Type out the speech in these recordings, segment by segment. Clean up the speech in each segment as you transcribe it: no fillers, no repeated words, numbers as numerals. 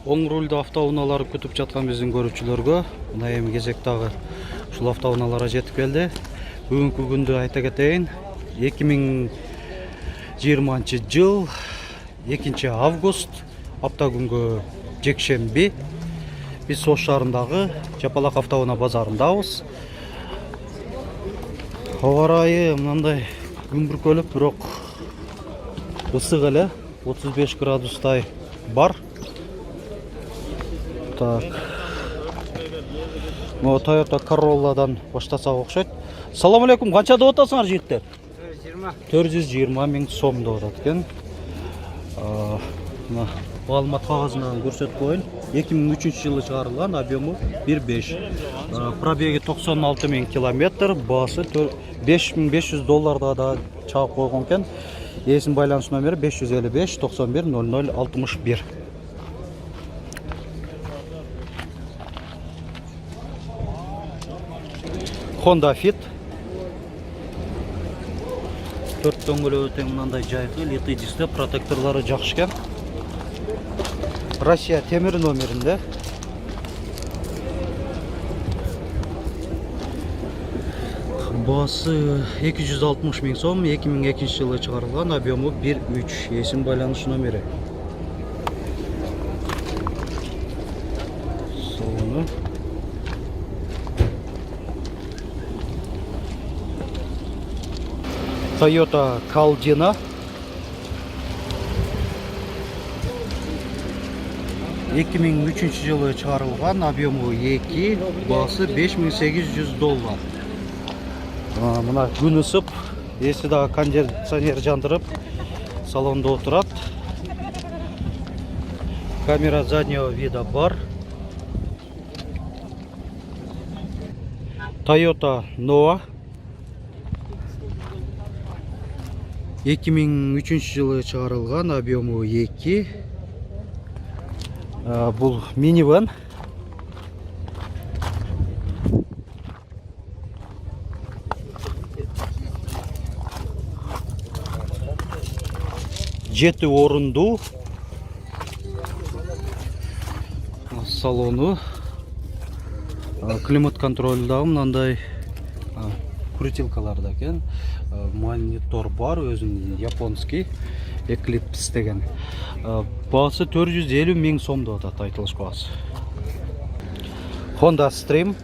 Оң рульді автоуналары күтіп жатқан біздің көрушілерге мына эми кезектағы ушул автоуналарға жетіп келді. Бүгінгі күнді айта кетейін, 2020 жыл 2 август апта күнгө жекшемби біз Ош шаарындағы Жапалак автоунаа базарындабыз. Ауа райы мынандай күн бүркөлүп, бирок ысык эле 35 градустай бар. Так. Mo Toyota Corolla'dan баштасак окшойт. Салам алейкум, канча деп атасыңар жигиттер? 420 миң сом деп атат экен. Мына маалымат кагазынан көрсөтүп коеюн. 2003 жылы чыгарылган, объему 1.5. Пробеги 96 миң километр, баасы $5500 да чыгып койгон экен. Эсин байланыш номери 555 91 00 61. Honda Fit. 4 дөңгөлөгү тең мындай жайкы, литый дисплей, протекторлары жакшы экен. Россия темир номеринде. Баасы 260 миң сом, 2002 жылы чыгарылган, объему 1.3, эсин байланыш номери. Салону. Toyota Caldina. $2003 жылы чыгарылган, объему 2, баасы $5800. Мына күн ысып, эси дагы кондиционер жандырып, салонда отурат. Камера заднего вида бар. Toyota Nova. 2003 жылы чыгарылган, объему 2. Бул минивэн. Жети орунду. Салону. Климат контролдагы мындай крутилкаларда экен. Монитор бар, өзүнүн японский Eclipse деген. Баасы 450 миң сом деп атат, айтылыш баасы. Honda Stream.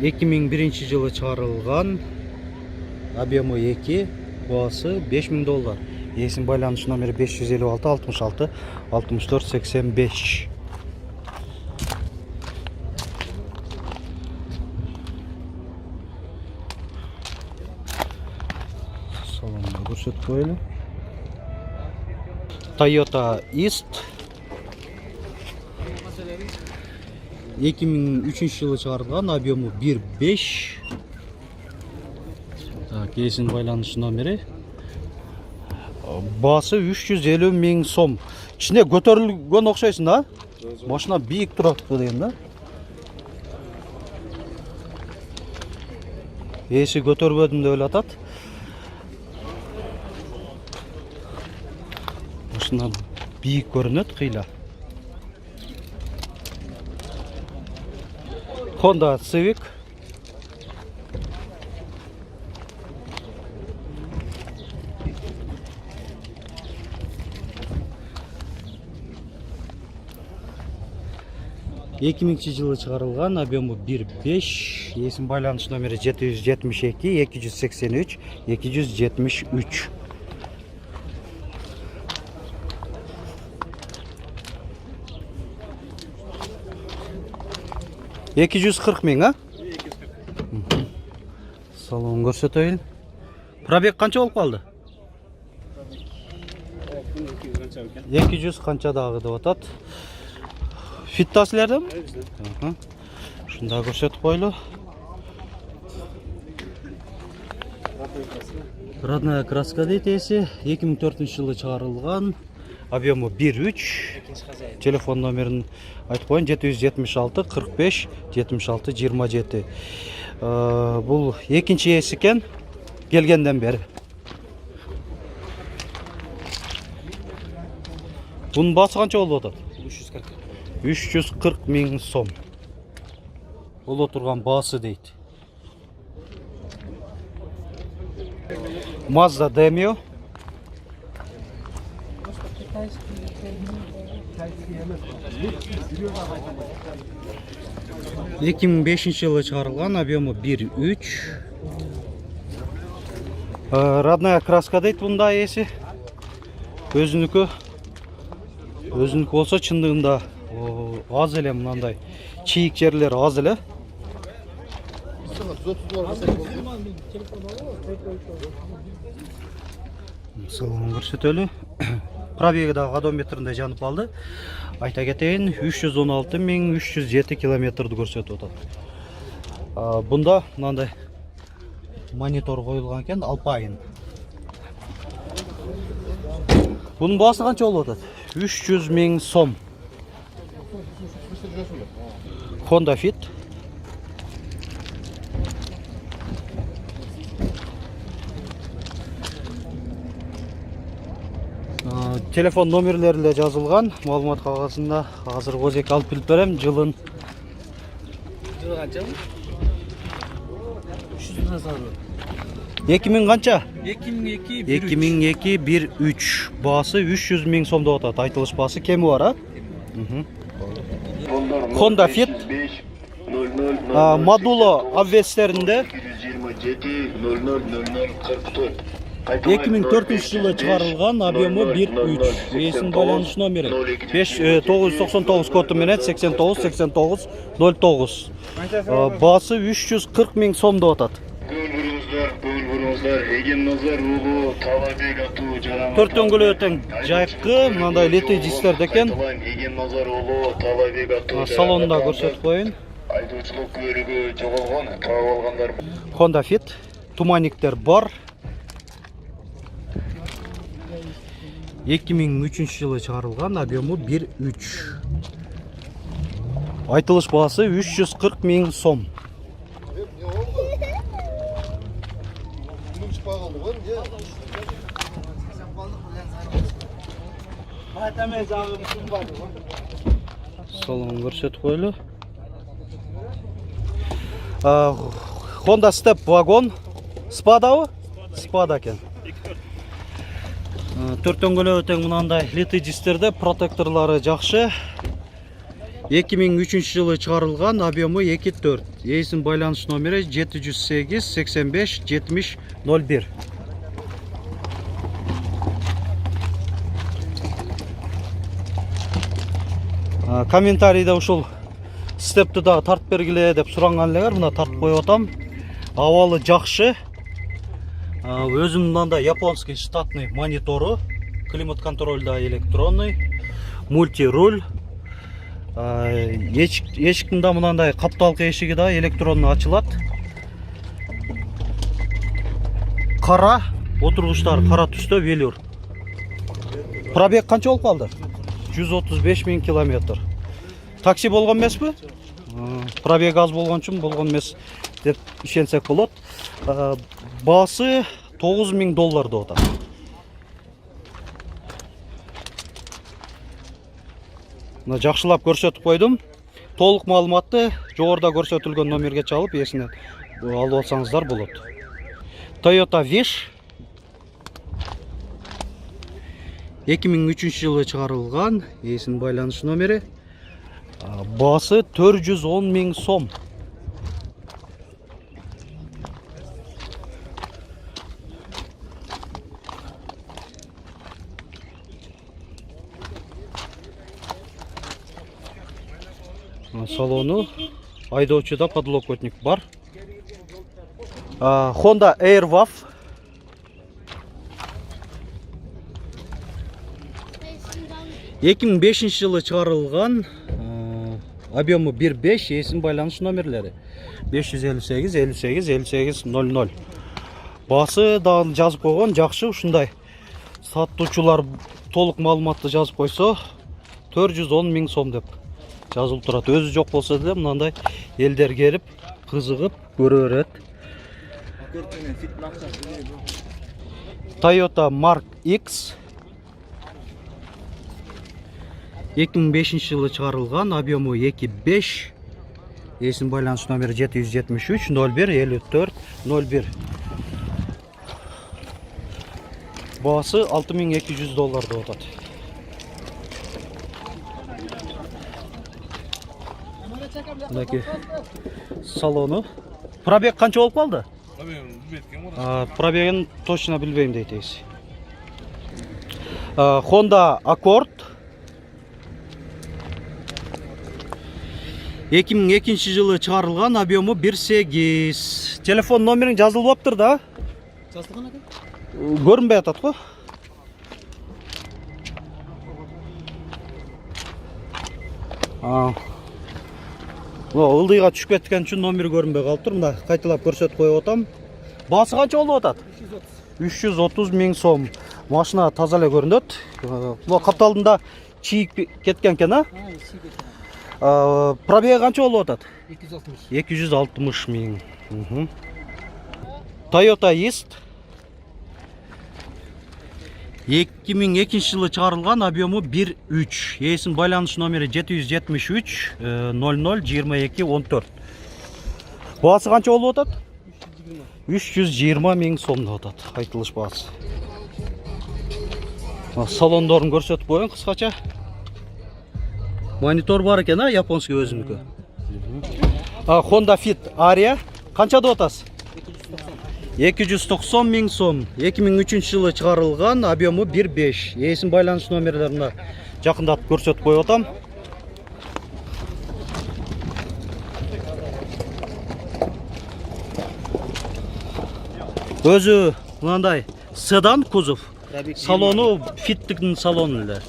$2001 жылы чыгарылган, объему 2, баасы $5000. Эсин байланыш номери 556 66 64 85. Салонда көрсөтүп коелу. Toyota East. 2003 жылы чыгарылган, объему 1.5. Так, эсин байланыш номери. Баасы 350 миң сом. İçine көтөрүлгөн окшойсуң да? Машина бийик турат деген да. Эси көтөрбөдүм деп эле атат. Машина бийик көрүнөт кыйла. Honda Civic. жылы чыгарылган, объему 1.5, эсин байланыш номери 772 283 273. $240 миң, а? Салон көрсөтөйүн. Пробег канча болуп калды? 200 канча дагы деп атат. Фиттасылерден? Шунда көрсөтүп койлу. Родная краска дейт эси. 2004 жылы чыгарылган. Объему 1.3. Телефон номерин айтып коеюн: 776 45 76 27. Бул экинчи эс экен келгенден бери. Bunun bası qancha болуп атат? 340. 340 000 сом. Ол отырған басы дейді. Mazda Demio. Екі мың бесінші жылы шығарылған, объемы 1.3. Родная краска дейді бұнда есі. Өзінікі болса шындығында аз еле мынандай чиік жерлері аз еле. Салон көрсетөлі. Пробегі дағы одометрінде жанып алды. Айта кетейін, 316 307 километрді көрсетіп отады. Бұнда мынандай монитор қойылған екен, Alpine. Бұның басы қанша болып отады? 300 000 сом. Honda Fit. Телефон номерлері жазылған, малумат қағазында. Қазір өзек алып біліп берем, жылын. Жылы қанша? 300 саны. 2000 қанша? 2002 2002 1.3. Басы 300 000 сомда отады. Айтылыш басы кемі бар, а? Honda Fit. Модуло обвестерінде 2004 жылы шығарылған, объемы 1.3. Есін байланыш номері 999 коды менет 89-89-09. Басы 340 000 сомда отады. Төрт дөңгелек өтең жайқы, мынандай лети дистерде екен. Салонында көрсетіп қойын. Honda Fit, туманниктер бар. 2003 жылы шығарылған, объемы 1.3. Айтылыш басы 340 000 сом. Салон көрсетіп қойлы. Honda Step вагон. Спадауы? Спада екен. Төрт дөңгелек өтең мынандай лети дистерде, протекторлары жақшы. 2003 жылы шығарылған, объемы 2.4. Есін байланыш номері 708 85 70 01. Комментарийде ушул степті да тартып бергіле деп сұранғанлар, мына тартып қойып отам. Авалы жақшы. Өзім мынандай японский штатный монитору, климат контрольда электронный, мультируль. Ешіктің да мынандай қапталқы ешігі да электронный açылады. Қара, отырғыштар қара түсті велюр. Пробег қанша болып қалды? 135 000 километр. Такси болған емес пе? Пробег аз болған үшін болған емес деп ішенсек болады. Басы $9000 да отады. Жақшылап көрсетіп қойдым. Толық малыматты жоғарыда көрсетілген номерге чалып, есіне алып алсаңыздар болады. Toyota Wish 2003 жылы шығарылған, есін байланыш номері. Басы 410 000 сом. Салону айдоочуда подлокотник бар. Honda Airwave 2005 жылы шығарылған, объемы 1.5, есін байланыш номерлері 558 58 58 00. Басы да жазып қойған, жақшы, ушындай сатушылар толық малыматты жазып қойса 410 000 сом деп жазылып тұрады. Өзі жоқ болса да мынандай елдер келіп, қызығып көре береді. Toyota Mark X 2005 жылы чыгарылган, объему 2.5. Есін байланыс номері 773 01 54 01. Бағасы $6200 деп атады. Мынакей салону. Пробег қанша болып қалды? Пробегін точно білбеймін дейтесіз. Honda Accord 2002 жылы чыгарылган, объему 1.8. Телефон номерин жазылып болуптур да? Жазылған екен? Көрүнбөй атат го. Ылдыйга түшүп кеткен үчүн номери көрүнбөй калыптыр. Мында кайталап көрсөтүп коюп атам. Баасы канча болуп атат? 330 000 сом. Машина таза эле көрүнөт. Бул капталында чийип кеткен экен, а? Пробеги канча болуп атат? 260 000. Toyota East 2002 жылы чыгарылган, объему 1.3. Есин байланыш номери 773 00 22 14. Баасы канча болуп атат? 320 000 сом деп атат. Айтылыш баасы. Салондорун көрсөтүп коеюн кыскача. Монитор бар екен, а, японский өзүнүкү. Honda Fit Aria канча деп атасыз? 290 000 сом. 2003 жылы чыгарылган, объему 1.5. Есин байланыш номерлерин жакындатып көрсөтүп коюп атам. Өзү мындай седан кузов. Салону Fit'тин салону эле.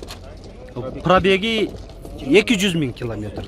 Пробеги 200 000 километр.